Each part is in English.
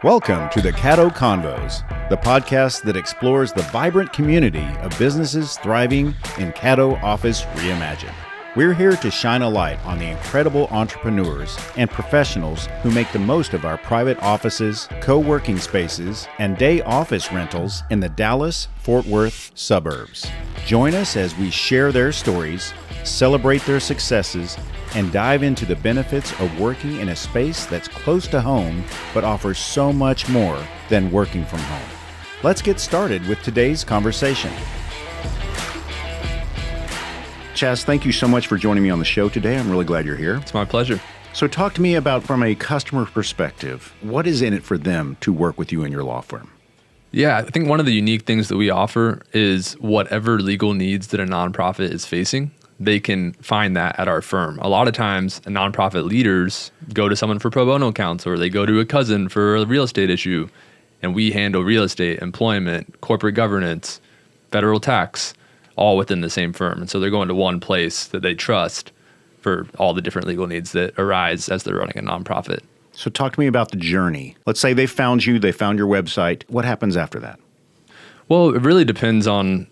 Welcome to the Caddo Convos, the podcast that explores the vibrant community of businesses thriving in Caddo Office Reimagined. We're here to shine a light on the incredible entrepreneurs and professionals who make the most of our private offices, co-working spaces, and day office rentals in the Dallas-Fort Worth suburbs. Join us as we share their stories, celebrate their successes, and dive into the benefits of working in a space that's close to home but offers so much more than working from home. Let's get started with today's conversation. Chaz, thank you so much for joining me on the show today. I'm really glad you're here. It's my pleasure. So talk to me about, from a customer perspective, what is in it for them to work with you in your law firm? Yeah, I think one of the unique things that we offer is whatever legal needs that a nonprofit is facing, they can find that at our firm. A lot of times, nonprofit leaders go to someone for pro bono counsel, or they go to a cousin for a real estate issue, and we handle real estate, employment, corporate governance, federal tax, all within the same firm. And so they're going to one place that they trust for all the different legal needs that arise as they're running a nonprofit. So talk to me about the journey. Let's say they found you, they found your website. What happens after that? Well, it really depends on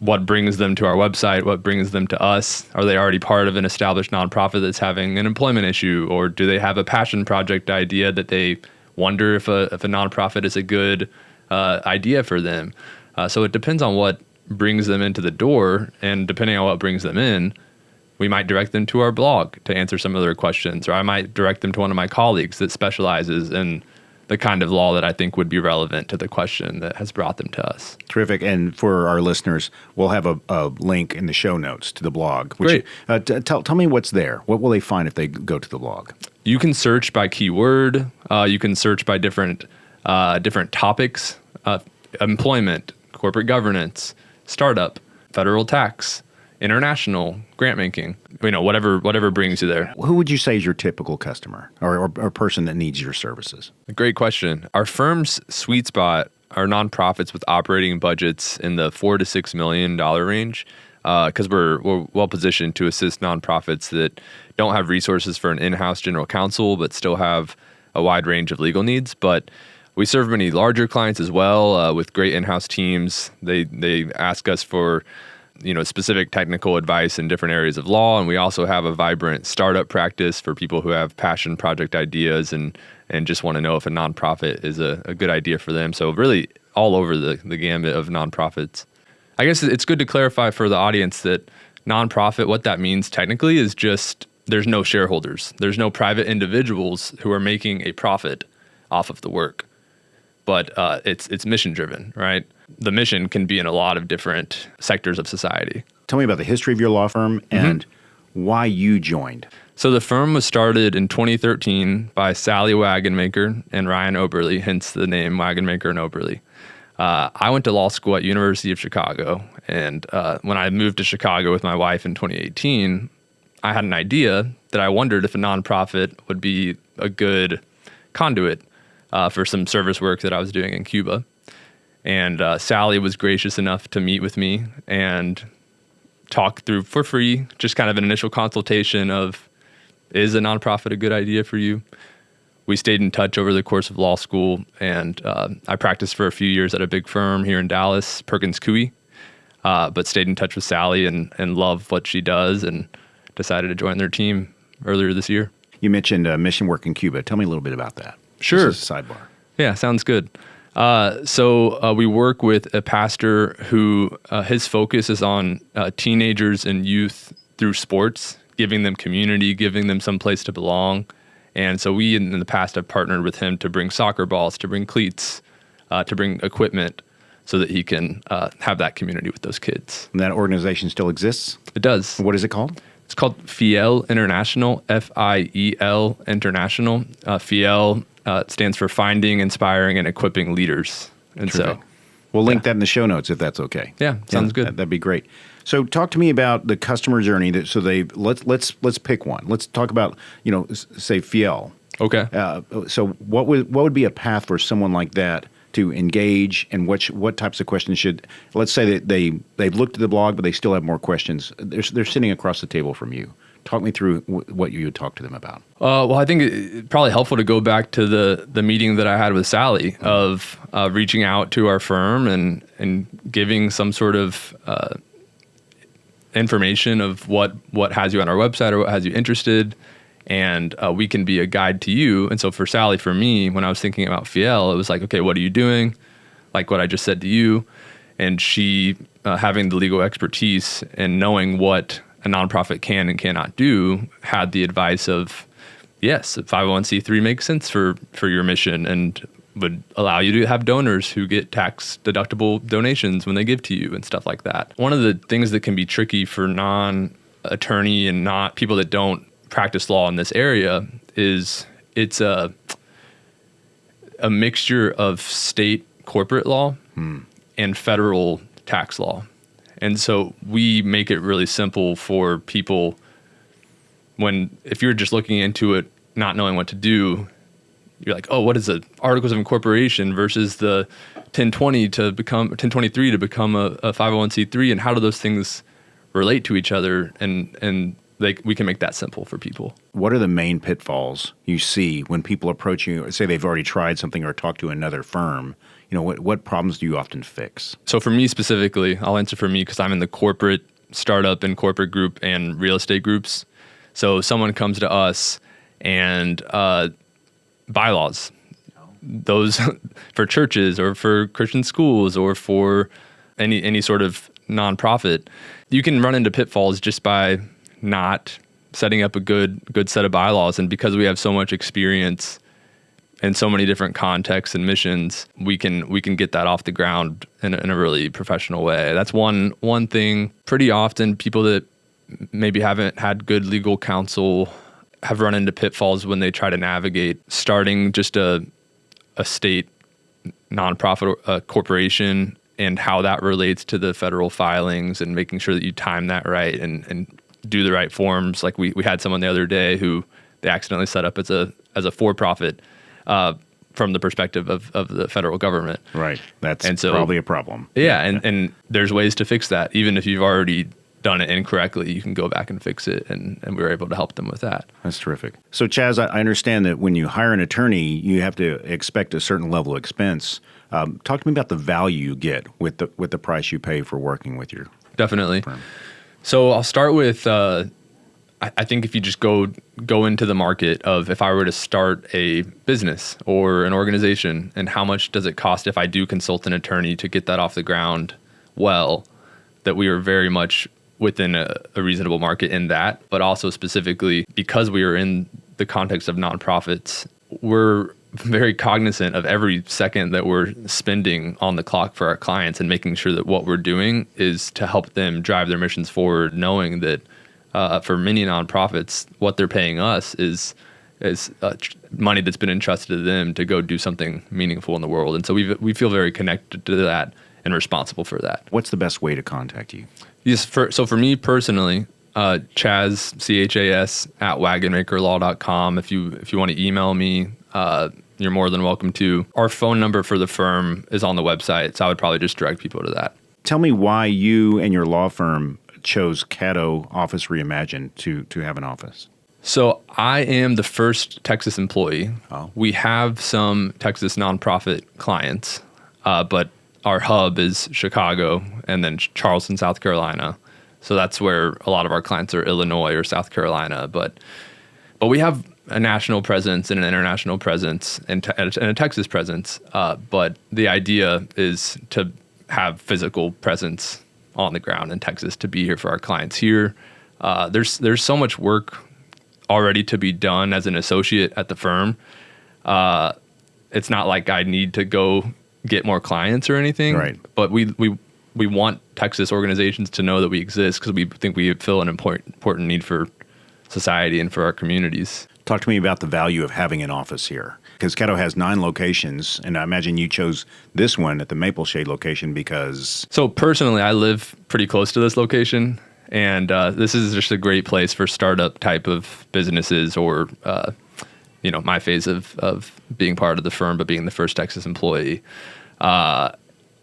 what brings them to our website, what brings them to us. Are they already part of an established nonprofit that's having an employment issue, or do they have a passion project idea that they wonder if a nonprofit is a good idea for them? So it depends on what brings them into the door, and depending on what brings them in, we might direct them to our blog to answer some of their questions, or I might direct them to one of my colleagues that specializes in the kind of law that I think would be relevant to the question that has brought them to us. Terrific. And for our listeners, we'll have a link in the show notes to the blog. Great. Tell me what's there. What will they find if they go to the blog? You can search by keyword. You can search by different topics, employment, corporate governance, startup, federal tax, international, grant making, whatever brings you there. Who would you say is your typical customer or person that needs your services? Great question. Our firm's sweet spot are nonprofits with operating budgets in the $4 to $6 million range, because we're well positioned to assist nonprofits that don't have resources for an in-house general counsel, but still have a wide range of legal needs. But we serve many larger clients as well with great in-house teams. They ask us for specific technical advice in different areas of law. And we also have a vibrant startup practice for people who have passion project ideas and just want to know if a nonprofit is a good idea for them. So really all over the gamut of nonprofits. I guess it's good to clarify for the audience that nonprofit, what that means technically is just there's no shareholders. There's no private individuals who are making a profit off of the work. But it's mission driven, right? The mission can be in a lot of different sectors of society. Tell me about the history of your law firm and why you joined. So the firm was started in 2013 by Sally Wagenmaker and Ryan Oberly, hence the name Wagenmaker and Oberly. I went to law school at University of Chicago, and when I moved to Chicago with my wife in 2018, I had an idea that I wondered if a nonprofit would be a good conduit for some service work that I was doing in Cuba. And Sally was gracious enough to meet with me and talk through for free, just kind of an initial consultation of, is a nonprofit a good idea for you? We stayed in touch over the course of law school, and I practiced for a few years at a big firm here in Dallas, Perkins Coie, but stayed in touch with Sally and love what she does and decided to join their team earlier this year. You mentioned mission work in Cuba. Tell me a little bit about that. Sure. This is a sidebar. Yeah, sounds good. So we work with a pastor who his focus is on teenagers and youth through sports, giving them community, giving them some place to belong. And so we in the past have partnered with him to bring soccer balls, to bring cleats, to bring equipment so that he can have that community with those kids. And that organization still exists? It does. What is it called? It's called FIEL International, FIEL International. FIEL stands for Finding, Inspiring, and Equipping Leaders. And Terrific. So we'll link that in the show notes if that's okay. Yeah, sounds good. That'd be great. So talk to me about the customer journey. Let's pick one. Let's talk about, say FIEL. Okay. So what would be a path for someone like that to engage, and what types of questions should, let's say that they've looked at the blog, but they still have more questions. They're sitting across the table from you. Talk me through what you would talk to them about. Well, I think it's probably helpful to go back to the meeting that I had with Sally of reaching out to our firm and giving some sort of information of what has you on our website or what has you interested, and we can be a guide to you. And so for Sally, for me, when I was thinking about Fiel, it was like, okay, what are you doing? Like what I just said to you. And she, having the legal expertise and knowing what a nonprofit can and cannot do, had the advice of, yes, 501c3 makes sense for your mission and would allow you to have donors who get tax deductible donations when they give to you and stuff like that. One of the things that can be tricky for non-attorney and not people that don't practice law in this area is it's a mixture of state corporate law and federal tax law. And so we make it really simple for people if you're just looking into it, not knowing what to do, you're like, oh, what is the articles of incorporation versus the 1023 to become a 501c3, and how do those things relate to each other? And we can make that simple for people. What are the main pitfalls you see when people approach you, say they've already tried something or talked to another firm? What problems do you often fix? So for me specifically, I'll answer for me because I'm in the corporate startup and corporate group and real estate groups. So someone comes to us and bylaws, those for churches or for Christian schools or for any sort of nonprofit, you can run into pitfalls just by not setting up a good set of bylaws. And because we have so much experience in so many different contexts and missions, we can get that off the ground in a really professional way. That's one thing. Pretty often, people that maybe haven't had good legal counsel have run into pitfalls when they try to navigate starting just a state nonprofit corporation and how that relates to the federal filings and making sure that you time that right and do the right forms. Like we had someone the other day who they accidentally set up as a for-profit from the perspective of the federal government. Right. That's probably a problem. Yeah. And there's ways to fix that. Even if you've already done it incorrectly, you can go back and fix it. And we were able to help them with that. That's terrific. So Chaz, I understand that when you hire an attorney, you have to expect a certain level of expense. Talk to me about the value you get with the price you pay for working with your Definitely. firm. So I'll start with, I think if you just go into the market of if I were to start a business or an organization, and how much does it cost if I do consult an attorney to get that off the ground, well, that we are very much within a reasonable market in that, but also specifically because we are in the context of nonprofits, we're very cognizant of every second that we're spending on the clock for our clients and making sure that what we're doing is to help them drive their missions forward, knowing that for many nonprofits, what they're paying us is money that's been entrusted to them to go do something meaningful in the world. And so we feel very connected to that and responsible for that. What's the best way to contact you? Yes, so for me personally, Chaz, CHAS, at wagenmakerlaw.com. If you want to email me, you're more than welcome to. Our phone number for the firm is on the website, so I would probably just direct people to that. Tell me why you and your law firm chose Caddo Office Reimagined to have an office. So I am the first Texas employee. Oh. We have some Texas nonprofit clients, but our hub is Chicago and then Charleston, South Carolina. So that's where a lot of our clients are, Illinois or South Carolina. But we have a national presence and an international presence and a Texas presence. But the idea is to have physical presence on the ground in Texas, to be here for our clients here. There's so much work already to be done as an associate at the firm. It's not like I need to go get more clients or anything. Right. But we want Texas organizations to know that we exist because we think we fill an important need for society and for our communities. Talk to me about the value of having an office here. Because Caddo has 9 locations, and I imagine you chose this one at the Maple Shade location because... So personally, I live pretty close to this location, and this is just a great place for startup type of businesses or, my phase of being part of the firm, but being the first Texas employee.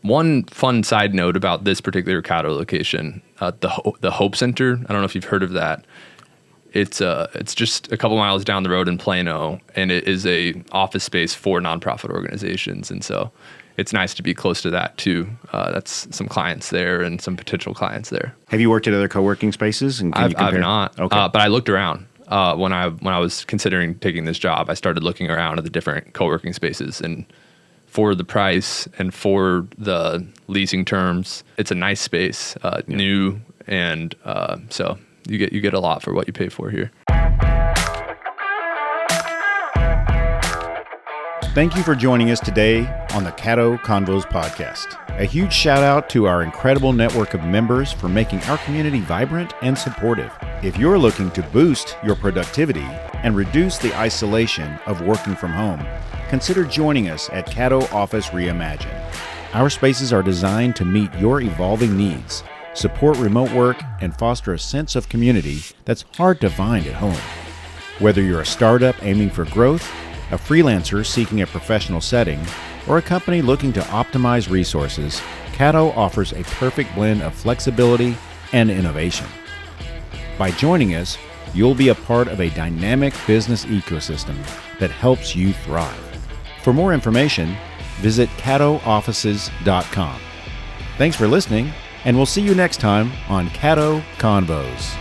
One fun side note about this particular Caddo location, the Hope Center, I don't know if you've heard of that. It's just a couple miles down the road in Plano, and it is a office space for nonprofit organizations. And so it's nice to be close to that too. That's some clients there and some potential clients there. Have you worked at other co-working spaces? And I've not, Okay. but I looked around. When I was considering taking this job, I started looking around at the different co-working spaces, and for the price and for the leasing terms, it's a nice space, new, and so you get a lot for what you pay for here. Thank you for joining us today on the Caddo Convos podcast. A huge shout out to our incredible network of members for making our community vibrant and supportive. If you're looking to boost your productivity and reduce the isolation of working from home, consider joining us at Caddo Office Reimagined. Our spaces are designed to meet your evolving needs, support remote work, and foster a sense of community that's hard to find at home. Whether you're a startup aiming for growth, a freelancer seeking a professional setting, or a company looking to optimize resources, Caddo offers a perfect blend of flexibility and innovation. By joining us, you'll be a part of a dynamic business ecosystem that helps you thrive. For more information, visit caddooffices.com. Thanks for listening, and we'll see you next time on Caddo Convos.